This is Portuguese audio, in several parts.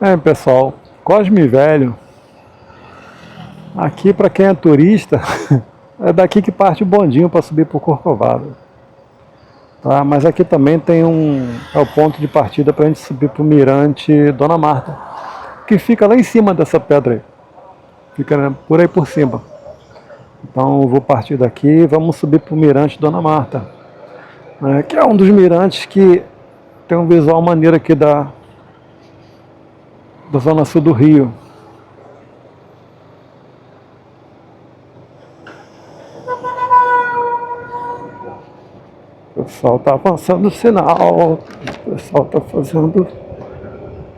É, pessoal, Cosme Velho, aqui para quem é turista, é daqui que parte o bondinho para subir para o Corcovado. Tá? Mas aqui também tem é o ponto de partida para a gente subir para o Mirante Dona Marta, que fica lá em cima dessa pedra aí, fica, né, por aí por cima. Então eu vou partir daqui e vamos subir para o Mirante Dona Marta, né, que é um dos mirantes que tem um visual maneiro aqui da zona sul do Rio. O pessoal está avançando o sinal, o pessoal está fazendo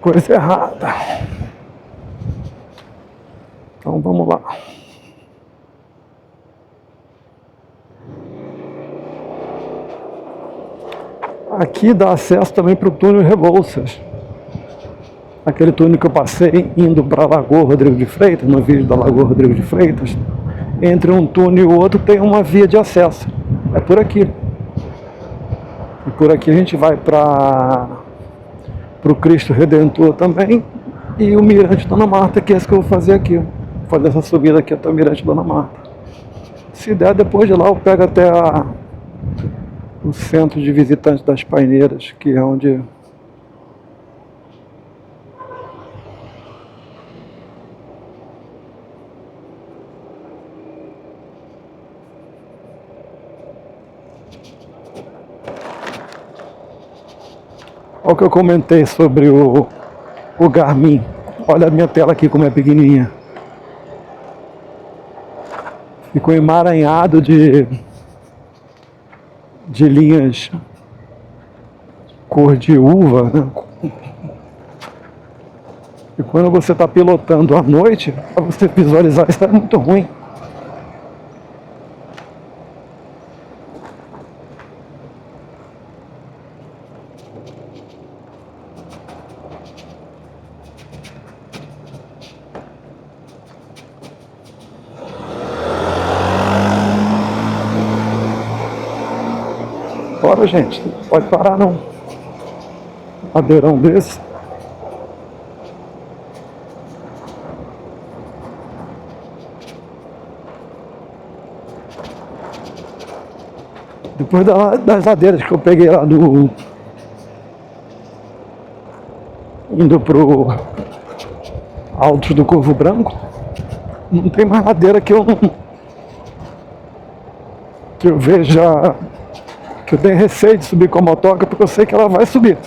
coisa errada. Então vamos lá. Aqui dá acesso também para o túnel Rebouças. Aquele túnel que eu passei indo para a Lagoa Rodrigo de Freitas, no vídeo da Lagoa Rodrigo de Freitas. Entre um túnel e o outro tem uma via de acesso. É por aqui. E por aqui a gente vai para o Cristo Redentor também. E o Mirante Dona Marta, que é esse que eu vou fazer aqui. Vou fazer essa subida aqui até o Mirante Dona Marta. Se der, depois de lá eu pego até o centro de visitantes das Paineiras, que é onde... Olha o que eu comentei sobre o Garmin. Olha a minha tela aqui como é pequenininha. Ficou emaranhado de linhas cor de uva, né? E quando você está pilotando à noite, para você visualizar isso é muito ruim. Bora, gente, pode parar não. Ladeirão desse. Depois das ladeiras que eu peguei lá indo pro Altos do Corvo Branco, não tem mais ladeira que eu veja, que eu tenho receio de subir com a motoca, porque eu sei que ela vai subir.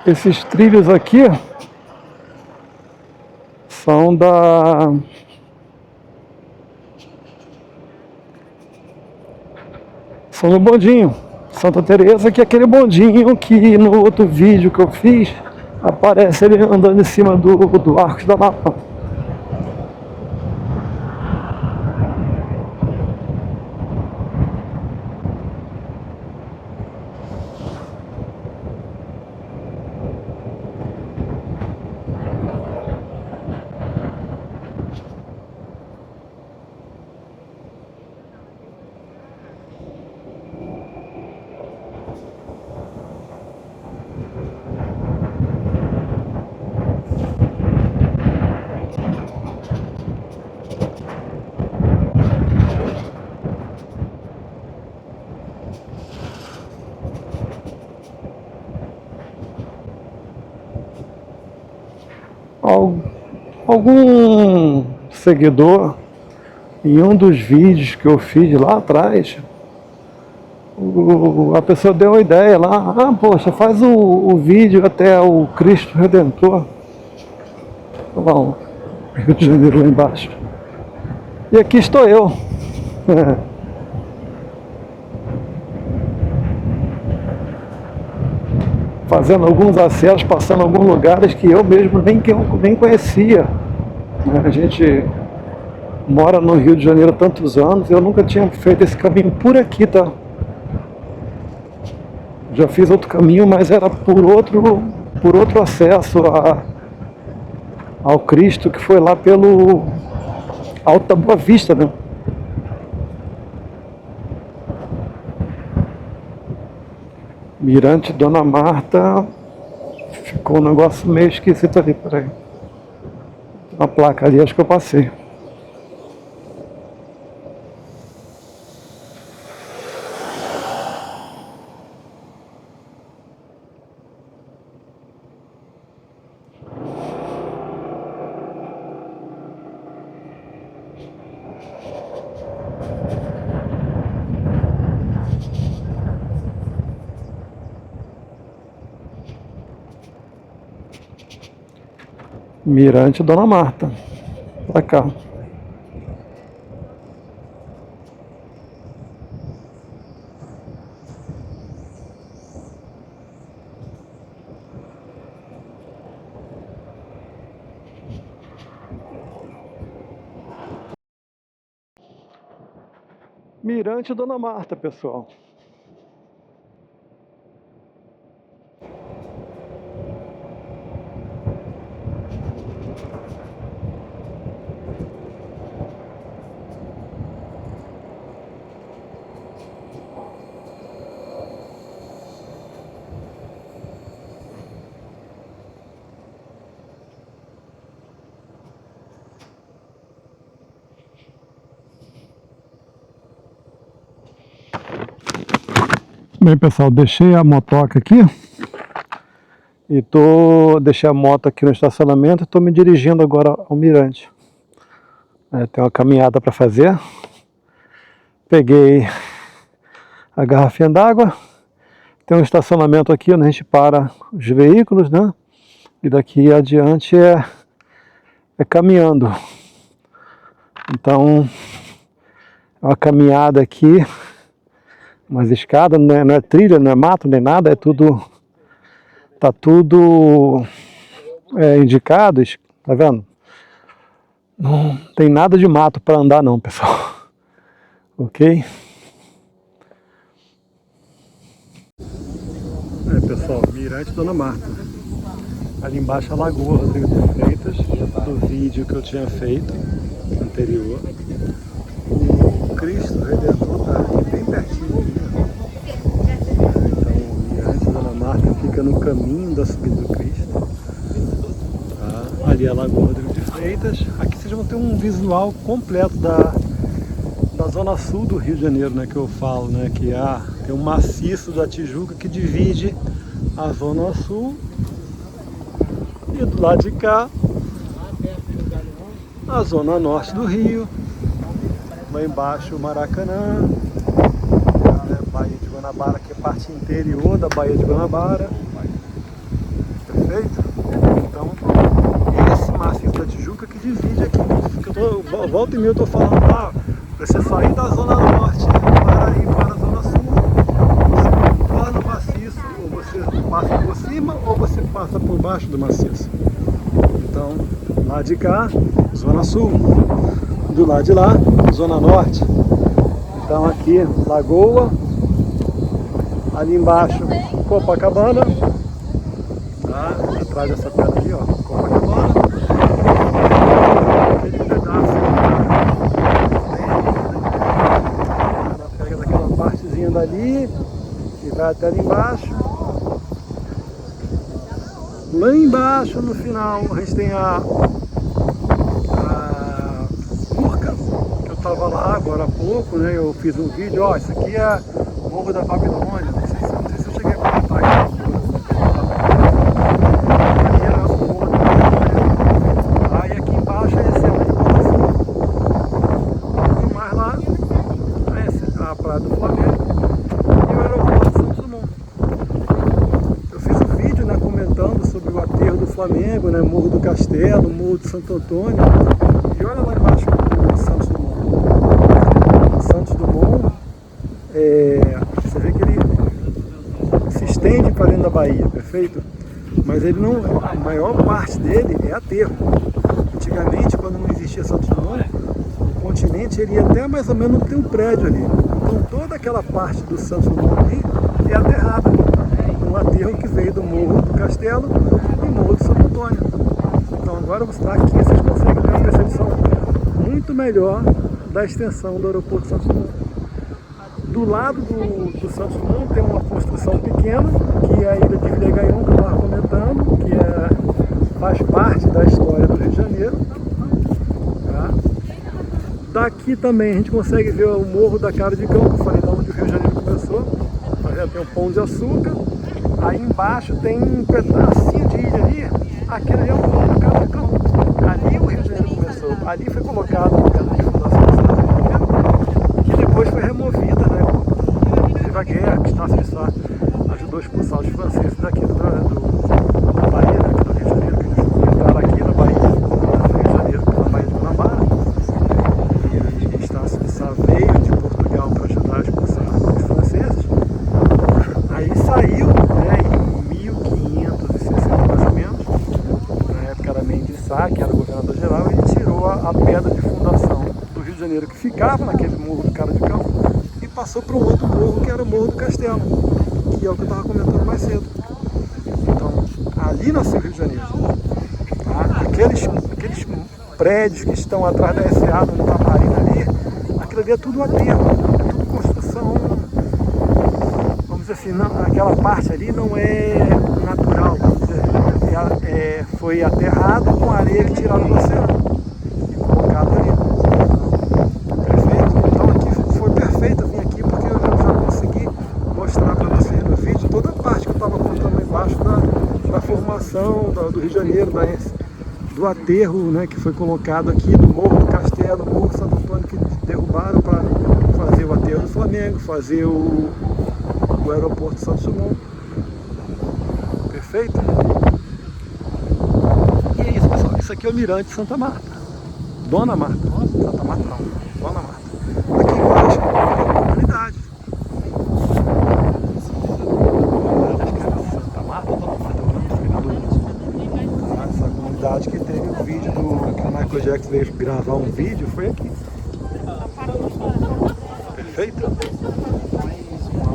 Esses trilhos aqui são são do bondinho Santa Teresa, que é aquele bondinho que no outro vídeo que eu fiz aparece ele andando em cima do Arcos da Lapa. Algum seguidor, em um dos vídeos que eu fiz lá atrás, a pessoa deu uma ideia lá: ah, poxa, faz o vídeo até o Cristo Redentor. Olha lá o Rio de Janeiro lá embaixo. E aqui estou eu. Fazendo alguns acessos, passando em alguns lugares que eu mesmo nem conhecia. A gente mora no Rio de Janeiro há tantos anos, eu nunca tinha feito esse caminho por aqui, tá? Já fiz outro caminho, mas era por outro acesso ao Cristo, que foi lá pelo Alto da Boa Vista, né? Mirante Dona Marta, ficou um negócio meio esquisito ali, peraí. Uma placa ali, acho que eu passei. Mirante Dona Marta, pra cá. Mirante Dona Marta, pessoal. Bem, pessoal, deixei a motoca aqui e deixei a moto aqui no estacionamento e estou me dirigindo agora ao mirante. Tem uma caminhada para fazer. Peguei a garrafinha d'água. Tem um estacionamento aqui onde a gente para os veículos, né? E daqui adiante é caminhando. Então, é uma caminhada aqui, umas escadas, não é trilha, não é mato, nem nada, tá tudo indicado, tá vendo? Não tem nada de mato para andar não, pessoal. Ok? Pessoal, Mirante Dona Marta. Ali embaixo a Lagoa Rodrigo de Freitas, do vídeo que eu tinha feito anterior. O Cristo Redentor está aqui bem pertinho. Então, o Mirante Dona Marta fica no caminho da subida do Cristo. Tá? Ali a Lagoa Rodrigo de Freitas. Aqui vocês vão ter um visual completo da zona sul do Rio de Janeiro, né, que eu falo, né, que tem um maciço da Tijuca que divide a zona sul, e do lado de cá a zona norte do Rio. Lá embaixo o Maracanã, Baía de Guanabara, que é parte interior da Baía de Guanabara. divide aqui. Volta e meia eu tô falando lá, você sair da Zona Norte para ir para a Zona Sul, você torna o maciço, ou você passa por cima ou você passa por baixo do maciço. Então, lá de cá, Zona Sul, do lado de lá, Zona Norte. Então aqui, Lagoa, ali embaixo, Copacabana, tá? Atrás dessa pedra ali, ó, Copacabana. Aquele pedaço, ela pega daquela partezinha dali e vai até ali embaixo. Lá embaixo, no final, a gente tem a Urca, que eu estava lá agora há pouco, né? Eu fiz um vídeo, ó, isso aqui é Morro da Babilônia, não sei se eu cheguei a comentar aqui. Ali era o Morro da Babilônia. Aí aqui embaixo é esse ali, Botafogo. E mais lá, essa é a Praia do Flamengo e o aeroporto de Santos Dumont. Eu fiz um vídeo, né, comentando sobre o aterro do Flamengo, né, Morro do Castelo, Morro de Santo Antônio. E olha lá embaixo o Santos Dumont. O Santos Dumont, você vê que ele se estende para dentro da Bahia, perfeito? Mas ele não, a maior parte dele é aterro. Antigamente, quando não existia Santos Dumont, o continente ele ia até mais ou menos ter um prédio ali. Então toda aquela parte do Santos Dumont ali é aterrada. Um aterro que veio do Morro do Castelo e Morro de Santo Antônio. Então agora você está aqui, vocês conseguem ter uma percepção muito melhor da extensão do aeroporto de Santos Dumont. Do lado do Santos Dumont tem uma construção pequena, que é a ilha de Vilegaion, que eu estava comentando, que faz parte da história do Rio de Janeiro. Tá? Daqui também a gente consegue ver o Morro da Cara de Cão, que eu falei de onde o Rio de Janeiro começou. Nós já tem o Pão de Açúcar. Aí embaixo tem um pedacinho de ilha ali, aquele é o Morro da Cara de Cão. Ali o Rio de Janeiro começou. Ali foi colocado a pedra de fundação da cidade do Rio de Janeiro, que depois foi removida, né? Teve a guerra, que Estácio de Sá ajudou a expulsar os franceses daqui da Bahia, né? Do Rio de Janeiro, que eles entraram aqui na Bahia, do Rio de Janeiro, na Bahia de Guanabara. E Estácio de Sá veio de Portugal para ajudar a expulsar os franceses. Aí saiu, né, em 1560 mais ou menos, na época era Mendes de Sá, que era o governador geral, e ele tirou a pedra de fundação do Rio de Janeiro, que ficava naquele Morro do Cara de Cão, e passou para um outro morro, que era o Morro do Castelo, que é o que eu estava comentando mais cedo. Então, ali nasceu o Rio de Janeiro. Tá? Aqueles prédios que estão atrás da SA, no Tamarina ali, aquilo ali é tudo aterro, é tudo construção. Vamos dizer assim, não, aquela parte ali não é natural, vamos dizer, foi aterrado com areia que tiraram do oceano e colocado ali. Perfeito? Então aqui foi perfeito, eu vim aqui porque eu já consegui mostrar para vocês no vídeo toda a parte que eu estava contando lá embaixo da formação do Rio de Janeiro, do aterro, né, que foi colocado aqui, do Morro do Castelo, Morro de Santo Antônio, que derrubaram para fazer o aterro do Flamengo, fazer o aeroporto de Santos Dumont. Perfeito? E é isso, pessoal. Isso aqui é o Mirante de Santa Marta. Dona Marta. Santa Marta não. Dona Marta. Aqui embaixo é a comunidade. Acho que era Santa Marta ou Dona Marta? Eu não sei na dúvida. Essa comunidade que teve o vídeo que o Michael Jackson veio gravar um vídeo foi aqui. Perfeito?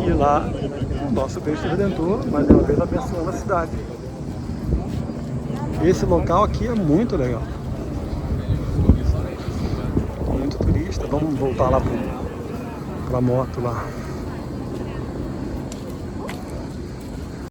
E lá, o nosso Cristo Redentor, mais uma vez abençoando a cidade. Esse local aqui é muito legal. Muito turista. Vamos voltar lá para a moto lá.